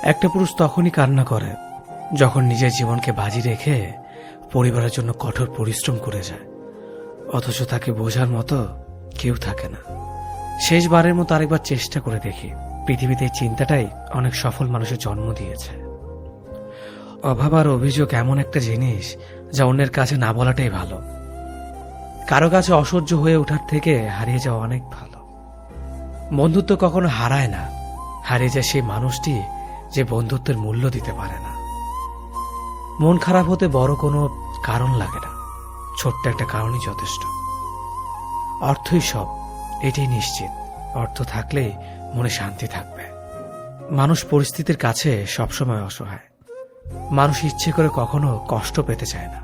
একটা পুরুষ তখনই কান্না করে যখন নিজের জীবনকে বাজি রেখে পরিবারের জন্য কঠোর পরিশ্রম করে যায়, অথচ তাকে বোঝার মতো কেউ থাকে না। শেষবারের মতো আরেকবার চেষ্টা করে দেখি। পৃথিবীতে এই চিন্তাটাই অনেক সফল মানুষের জন্ম দিয়েছে। অভাব আর অভিযোগ এমন একটা জিনিস যা অন্যের কাছে না বলাটাই ভালো। কারো কাছে অসহ্য হয়ে ওঠার থেকে হারিয়ে যাওয়া অনেক ভালো। বন্ধুত্ব কখনো হারায় না, হারিয়ে যায় সেই মানুষটি যে বন্ধুত্বের মূল্য দিতে পারে না। মন খারাপ হতে বড় কোনো কারণ লাগে না, ছোট্ট একটা কারণই যথেষ্ট। অর্থই সব, এটাই নিশ্চিত। অর্থ থাকলেই মনে শান্তি থাকবে। মানুষ পরিস্থিতির কাছে সবসময় অসহায়। মানুষ ইচ্ছে করে কখনো কষ্ট পেতে চায় না,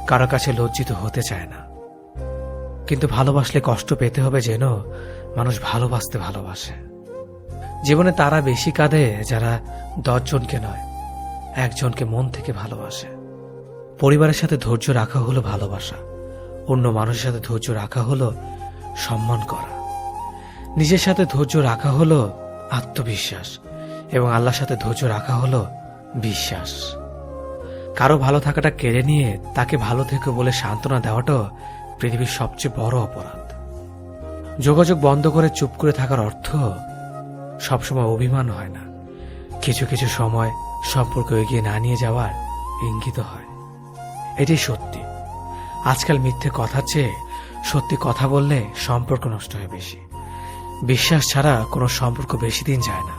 কারো কাছে লজ্জিত হতে চায় না। কিন্তু ভালোবাসলে কষ্ট পেতে হবে যেন মানুষ ভালোবাসতে ভালোবাসে। জীবনে তারা বেশি কাঁদে যারা 10 জনকে নয়, একজনকে মন থেকে ভালোবাসে। পরিবারের সাথে ধৈর্য রাখা হলো ভালোবাসা, অন্য মানুষের সাথে ধৈর্য রাখা হলো সম্মান করা, নিজের সাথে ধৈর্য রাখা হলো আত্মবিশ্বাস, এবং আল্লাহর সাথে ধৈর্য রাখা হলো বিশ্বাস। কারো ভালো থাকাটা কেড়ে নিয়ে তাকে ভালো থেকে বলে সান্ত্বনা দেওয়াটা পৃথিবীর সবচেয়ে বড় অপরাধ। যোগাযোগ বন্ধ করে চুপ করে থাকার অর্থ সবসময় অভিমান হয় না, কিছু কিছু সময় সম্পর্ক এগিয়ে না নিয়ে যাওয়ার ইঙ্গিত হয়। এটাই সত্যি। আজকাল মিথ্যে কথার চেয়ে সত্যি কথা বললে সম্পর্ক নষ্ট হয় বেশি। বিশ্বাস ছাড়া কোনো সম্পর্ক বেশি দিন যায় না,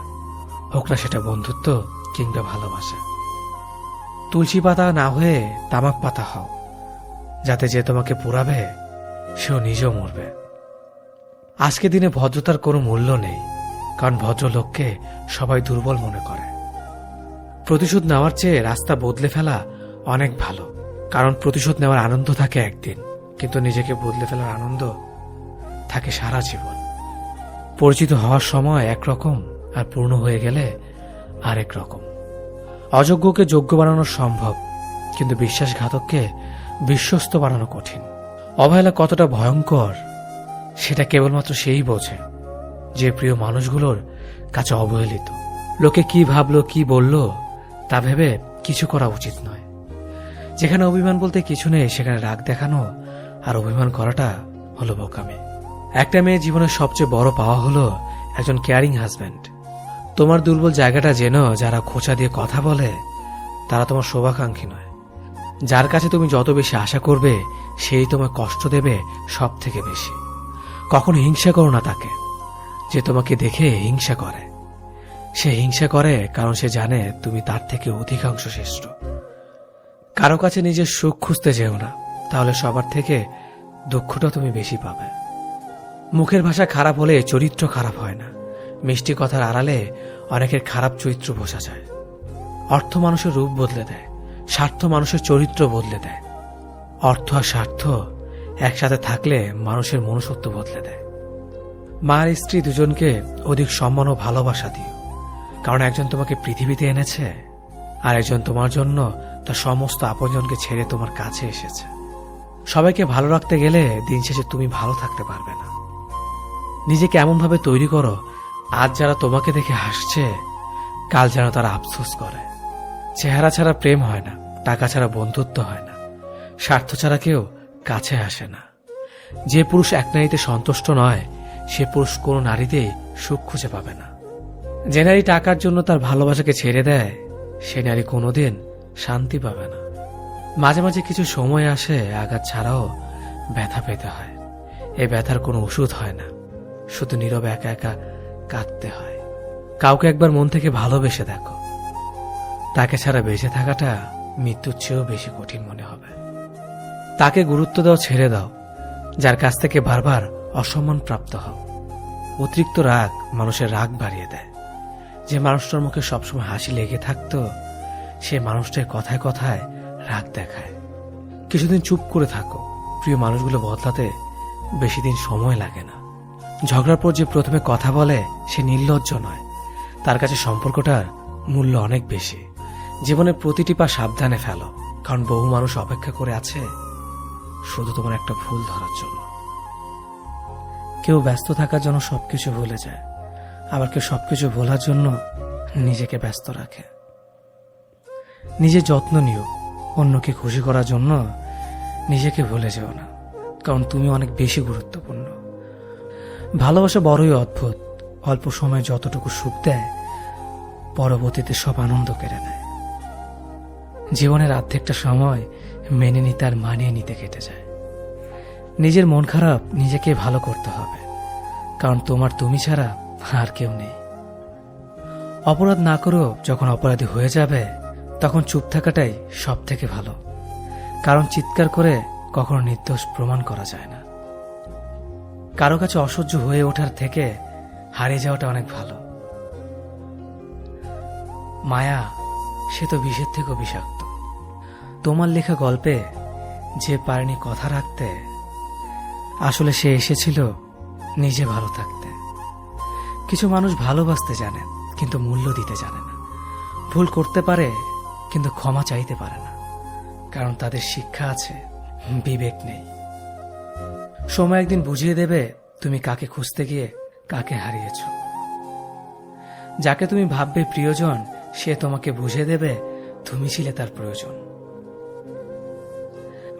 হোক না সেটা বন্ধুত্ব কিংবা ভালোবাসা। তুলসী পাতা না হয়ে তামাক পাতা হও, যাতে যে তোমাকে পোড়াবে সেও নিজেও মরবে। আজকে দিনে ভদ্রতার কোনো মূল্য নেই, কারণ ভদ্রলোককে সবাই দুর্বল মনে করে। প্রতিশোধ নেওয়ার চেয়ে রাস্তা বদলে ফেলা অনেক ভালো, কারণ প্রতিশোধ নেওয়ার আনন্দ থাকে একদিন, কিন্তু নিজেকে বদলে ফেলার আনন্দ থাকে সারা জীবন। পরিচিত হওয়ার সময় একরকম, আর পূর্ণ হয়ে গেলে আরেক রকম। অযোগ্যকে যোগ্য বানানো সম্ভব, কিন্তু বিশ্বাসঘাতককে বিশ্বস্ত বানানো কঠিন। অবহেলা কতটা ভয়ঙ্কর সেটা কেবলমাত্র সেই বোঝে যে প্রিয় মানুষগুলোর কাছে অবহেলিত। লোকে কি ভাবলো কি বলল তা ভেবে কিছু করা উচিত নয়। যেখানে অভিমান বলতে কিছু নেই সেখানে রাগ দেখানো আর অভিমান করাটা হলো বোকামি। একটা মেয়ে জীবনের সবচেয়ে বড় পাওয়া হলো একজন কেয়ারিং হাজব্যান্ড। তোমার দুর্বল জায়গাটা যেন যারা খোঁচা দিয়ে কথা বলে তারা তোমার শুভাকাঙ্ক্ষী নয়। যার কাছে তুমি যত বেশি আশা করবে সেই তোমায় কষ্ট দেবে সব থেকে বেশি। কখনো হিংসা করো না তাকে যে তোমাকে দেখে হিংসা করে। সে হিংসা করে কারণ সে জানে তুমি তার থেকে অধিকাংশ শ্রেষ্ঠ। কারো কাছে নিজের সুখ খুঁজতে যেও না, তাহলে সবার থেকে দুঃখটা তুমি বেশি পাবে। মুখের ভাষা খারাপ হলে চরিত্র খারাপ হয় না। মিষ্টি কথার আড়ালে অনেকের খারাপ চরিত্র বোঝা যায়। অর্থ মানুষের রূপ বদলে দেয়, স্বার্থ মানুষের চরিত্র বদলে দেয়। অর্থ আর স্বার্থ একসাথে থাকলে মানুষের মনুষ্যত্ব বদলে দেয়। মা আর স্ত্রী দুজনকে অধিক সম্মান ও ভালোবাসা দিও, কারণ একজন তোমাকে পৃথিবীতে এনেছে আর একজন তোমার জন্য তার সমস্ত আপনজনকে ছেড়ে তোমার কাছে এসেছে। সবাইকে ভালো রাখতে গেলে দিন শেষে তুমি ভালো থাকতে পারবে না। নিজেকে এমনভাবে তৈরি করো আজ যারা তোমাকে দেখে হাসছে কাল যেন তারা আফসোস করে। চেহারা ছাড়া প্রেম হয় না, টাকা ছাড়া বন্ধুত্ব হয় না, স্বার্থ ছাড়া কেউ কাছে আসে না। যে পুরুষ এক নারীতে সন্তুষ্ট নয় সে পুরুষ কোনো নারীতেই সুখ খুঁজে পাবে না। যে নারী টাকার জন্য তার ভালোবাসাকে ছেড়ে দেয় সে নারী কোনোদিন শান্তি পাবে না। মাঝে মাঝে কিছু সময় আসে আঘাত ছাড়াও ব্যথা পেতে হয়। এই ব্যথার কোনো ওষুধ হয় না, শুধু নীরবে একা একা কাঁদতে হয়। কাউকে একবার মন থেকে ভালোবেসে দেখো, তাকে ছাড়া বেঁচে থাকাটা মৃত্যুর চেয়েও বেশি কঠিন মনে হবে। তাকে গুরুত্ব দাও, ছেড়ে দাও যার কাছ থেকে বারবার অসম্মান প্রাপ্ত হও। অতিরিক্ত রাগ মানুষের রাগ বাড়িয়ে দেয়। যে মানুষটার মুখে সবসময় হাসি লেগে থাকতো সে মানুষটার কথায় কথায় রাগ দেখায়। কিছুদিন চুপ করে থাকো, প্রিয় মানুষগুলো বদলাতে বেশি দিন সময় লাগে না। ঝগড়ার পর যে প্রথমে কথা বলে সে নির্লজ্জ নয়, তার কাছে সম্পর্কটার মূল্য অনেক বেশি। জীবনের প্রতিটি পা সাবধানে ফেলো, কারণ বহু মানুষ অপেক্ষা করে আছে শুধু তোমার একটা ভুল ধরার জন্য। কেউ ব্যস্ত থাকার জন্য সবকিছু ভুলে যায়, আবার কেউ সবকিছু ভোলার জন্য নিজেকে ব্যস্ত রাখে। নিজের যত্ন নিও, অন্যকে খুশি করার জন্য নিজেকে ভুলে যেও না, কারণ তুমি অনেক বেশি গুরুত্বপূর্ণ। ভালোবাসা বড়ই অদ্ভুত, অল্প সময় যতটুকু সুখ দেয় পরবর্তীতে সব আনন্দ কেড়ে নেয়। জীবনের অর্ধেকটা সময় মেনে নিতে আর মানিয়ে নিতে কেটে যায়। নিজের মন খারাপ নিজেকে ভালো করতে হবে, কারণ তোমার তুমি ছাড়া আর কেউ নেই। অপরাধ না করেও যখন অপরাধী হয়ে যাবে তখন চুপ থাকাটাই সব থেকে ভালো, কারণ চিৎকার করে কখনো নির্দোষ প্রমাণ করা যায় না। কারো কাছে অসহ্য হয়ে ওঠার থেকে হারিয়ে যাওয়াটা অনেক ভালো। মায়া সে তো বিষের থেকেও বিষাক্ত। তোমার লেখা গল্পে যে পারেনি কথা রাখতে, আসলে সে এসেছিল নিজে ভালো থাকতে। কিছু মানুষ ভালোবাসতে জানে কিন্তু মূল্য দিতে জানে না। ভুল করতে পারে কিন্তু ক্ষমা চাইতে পারে না, কারণ তাদের শিক্ষা আছে, বিবেক নেই। সময় একদিন বুঝিয়ে দেবে তুমি কাকে খুঁজতে গিয়ে কাকে হারিয়েছ। যাকে তুমি ভাববে প্রিয়জন সে তোমাকে বুঝিয়ে দেবে তুমি ছিলে তার প্রয়োজন।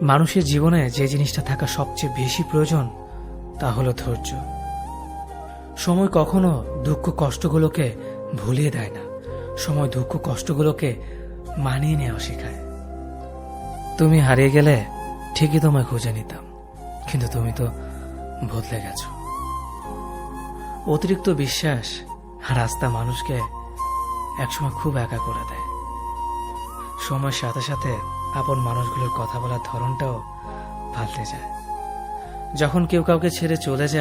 মানুষের জীবনে যে জিনিসটা থাকা সবচেয়ে বেশি প্রয়োজন তা হলো ধৈর্য। সময় কখনো দুঃখ কষ্টগুলোকে ভুলিয়ে দেয় না, সময় দুঃখ কষ্টগুলোকে মানিয়ে নেওয়া শেখায়। তুমি হারিয়ে গেলে ঠিকই তোমায় খুঁজে নিতাম, কিন্তু তুমি তো বদলে গেছো। অতিরিক্ত বিশ্বাস আর আস্থা মানুষকে একসময় খুব একা করে দেয়। সময়ের সাথে সাথে আপন মানুষগুলোর কথা বলার ধরনটাও পাল্টে যায়। যখন কেউ কাউকে ছেড়ে চলে যায়